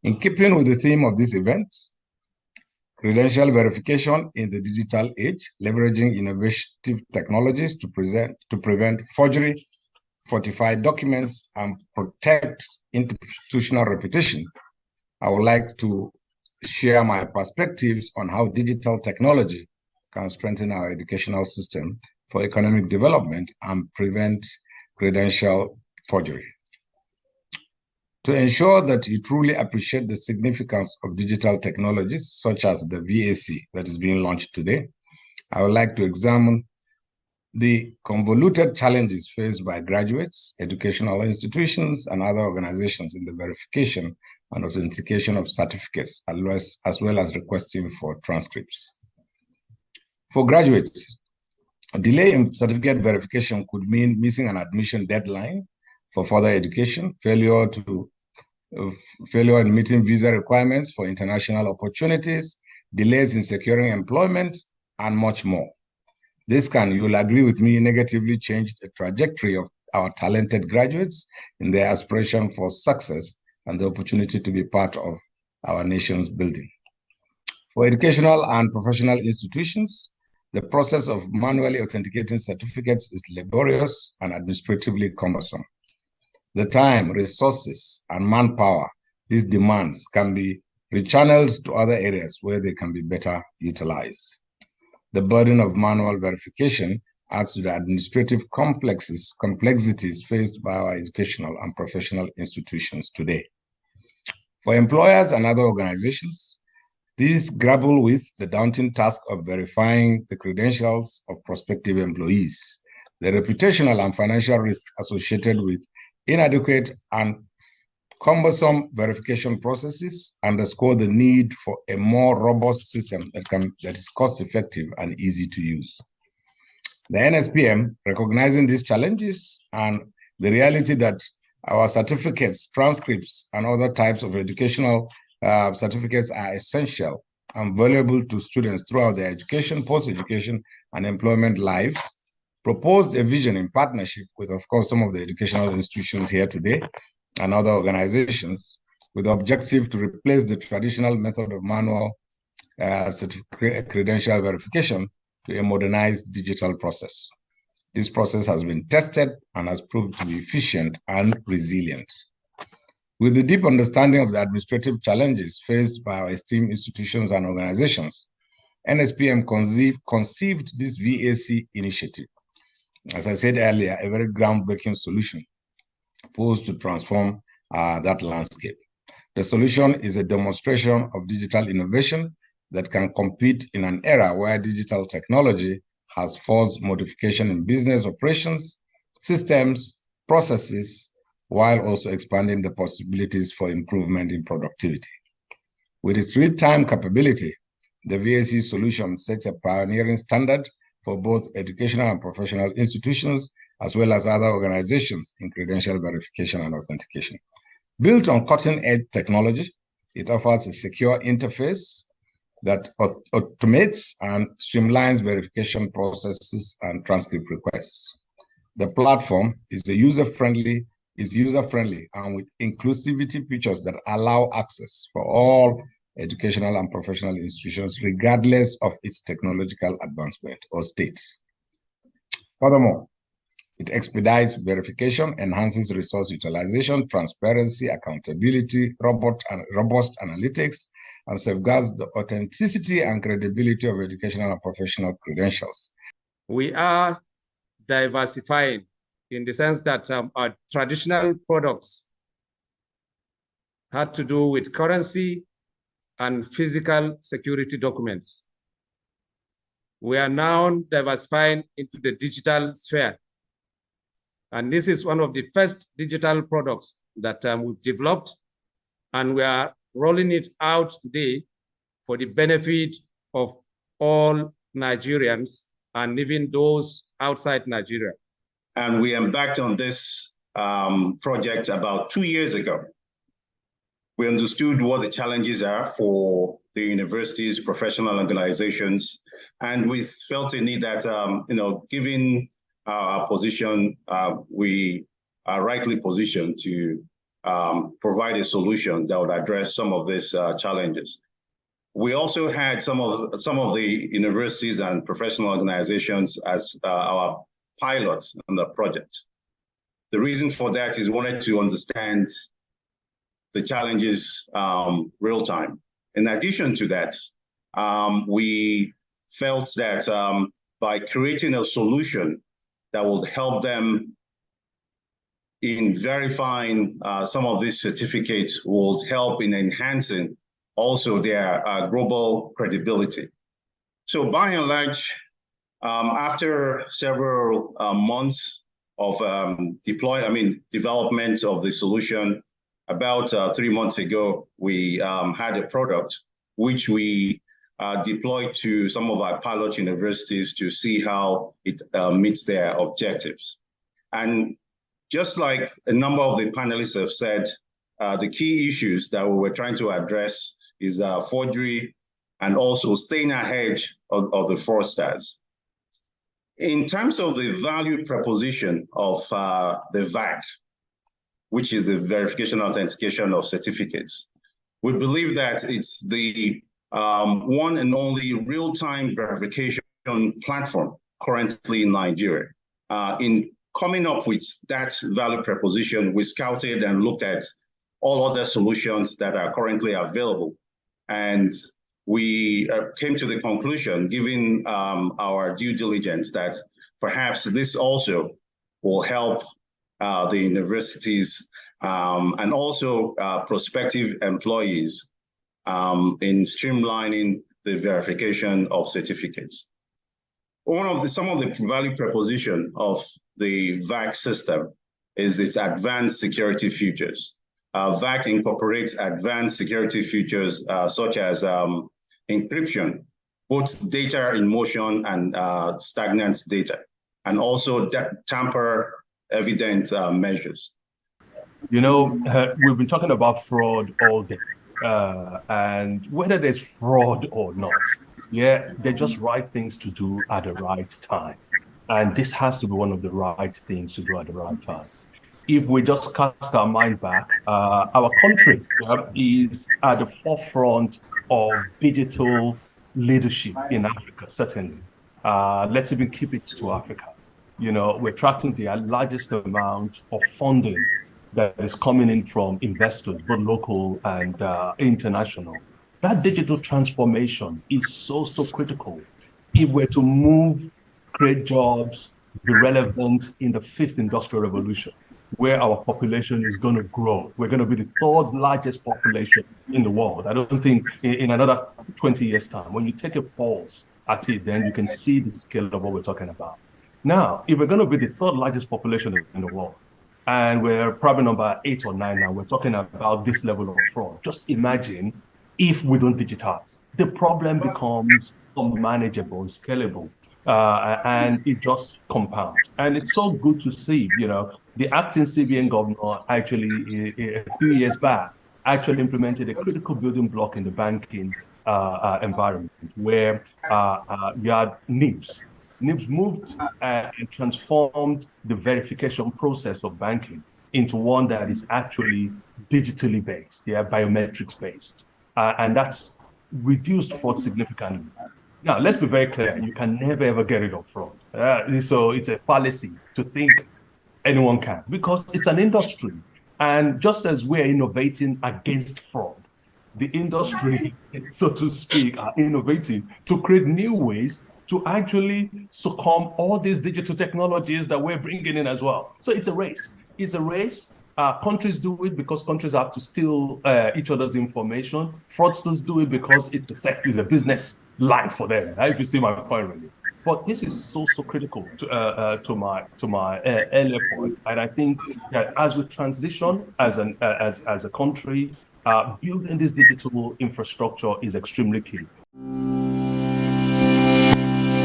In keeping with the theme of this event, credential verification in the digital age, leveraging innovative technologies to prevent forgery, fortify documents, and protect institutional reputation, I would like to share my perspectives on how digital technology can strengthen our educational system for economic development and prevent credential forgery. To ensure that you truly appreciate the significance of digital technologies, such as the VAC that is being launched today, I would like to examine the convoluted challenges faced by graduates, educational institutions, and other organizations in the verification and authentication of certificates, as well as requesting for transcripts. For graduates, a delay in certificate verification could mean missing an admission deadline for further education, failure in meeting visa requirements for international opportunities, delays in securing employment, and much more. This can, you'll agree with me, negatively change the trajectory of our talented graduates in their aspiration for success and the opportunity to be part of our nation's building. For educational and professional institutions, the process of manually authenticating certificates is laborious and administratively cumbersome. The time, resources, and manpower these demands can be rechanneled to other areas where they can be better utilized. The burden of manual verification adds to the administrative complexities faced by our educational and professional institutions today. For employers and other organizations, these grapple with the daunting task of verifying the credentials of prospective employees. The reputational and financial risks associated with inadequate and cumbersome verification processes underscore the need for a more robust system that is cost-effective and easy to use. The NSPM, recognizing these challenges and the reality that our certificates, transcripts, and other types of educational certificates are essential and valuable to students throughout their education, post-education, and employment lives, proposed a vision in partnership with, of course, some of the educational institutions here today and other organizations, with the objective to replace the traditional method of manual credential verification to a modernized digital process. This process has been tested and has proved to be efficient and resilient. With the deep understanding of the administrative challenges faced by our esteemed institutions and organizations, NSPM conceived this VAC initiative. As I said earlier, a very groundbreaking solution posed to transform that landscape. The solution is a demonstration of digital innovation that can compete in an era where digital technology has forced modification in business operations, systems, processes, while also expanding the possibilities for improvement in productivity. With its real-time capability, the VAC solution sets a pioneering standard for both educational and professional institutions, as well as other organizations in credential verification and authentication. Built on cutting-edge technology, it offers a secure interface that automates and streamlines verification processes and transcript requests. The platform is user-friendly and with inclusivity features that allow access for all educational and professional institutions, regardless of its technological advancement or state. Furthermore, it expedites verification, enhances resource utilization, transparency, accountability, robust analytics, and safeguards the authenticity and credibility of educational and professional credentials. We are diversifying in the sense that our traditional products had to do with currency and physical security documents. We are now diversifying into the digital sphere. And this is one of the first digital products that we've developed, and we are rolling it out today for the benefit of all Nigerians and even those outside Nigeria. And we embarked on this project about 2 years ago. We understood what the challenges are for the universities, professional organizations, and we felt a need that, given our position, we are rightly positioned to provide a solution that would address some of these challenges. We also had some of the universities and professional organizations as our pilots on the project. The reason for that is we wanted to understand the challenges real time. In addition to that, we felt that by creating a solution that will help them in verifying some of these certificates will help in enhancing also their global credibility. So by and large, after several months of development of the solution, about 3 months ago, we had a product which we deployed to some of our pilot universities to see how it meets their objectives. And just like a number of the panelists have said, the key issues that we were trying to address is forgery and also staying ahead of the fraudsters. In terms of the value proposition of the VAC, which is the verification authentication of certificates, we believe that it's the one and only real-time verification platform currently in Nigeria. In coming up with that value proposition, we scouted and looked at all other solutions that are currently available. And we came to the conclusion, given our due diligence, that perhaps this also will help the universities and also prospective employees in streamlining the verification of certificates. Some of the value proposition of the VAC system is its advanced security features. VAC incorporates advanced security features such as encryption, both data in motion and stagnant data, and also tamper-evident measures. You know, we've been talking about fraud all day, and whether there's fraud or not, yeah, they're just right things to do at the right time. And this has to be one of the right things to do at the right time. If we just cast our mind back, our country is at the forefront of digital leadership in Africa, certainly. Let's even keep it to Africa. You know, we're attracting the largest amount of funding that is coming in from investors, both local and international. That digital transformation is so critical. If we're to move, create jobs, be relevant in the 5th industrial revolution, where our population is going to grow. We're going to be the 3rd largest population in the world. I don't think in another 20 years' time, when you take a pulse at it, then you can see the scale of what we're talking about. Now, if we're going to be the 3rd largest population in the world, and we're probably number 8 or 9 now, we're talking about this level of fraud. Just imagine if we don't digitize. The problem becomes unmanageable, scalable, and it just compounds. And it's so good to see, you know, the acting CBN governor actually, a few years back, actually implemented a critical building block in the banking environment where you had NIBS. NIBS moved and transformed the verification process of banking into one that is actually digitally based, they are biometrics based. And that's reduced fraud significantly. Now, let's be very clear, you can never ever get rid of fraud. So it's a fallacy to think anyone can, because it's an industry. And just as we're innovating against fraud, the industry, so to speak, are innovating to create new ways to actually succumb all these digital technologies that we're bringing in as well. So it's a race. It's a race. Countries do it because countries have to steal each other's information. Fraudsters do it because it's a business line for them. If you see my point, really. But this is so critical to my earlier point, and I think that as we transition as a country, building this digital infrastructure is extremely key.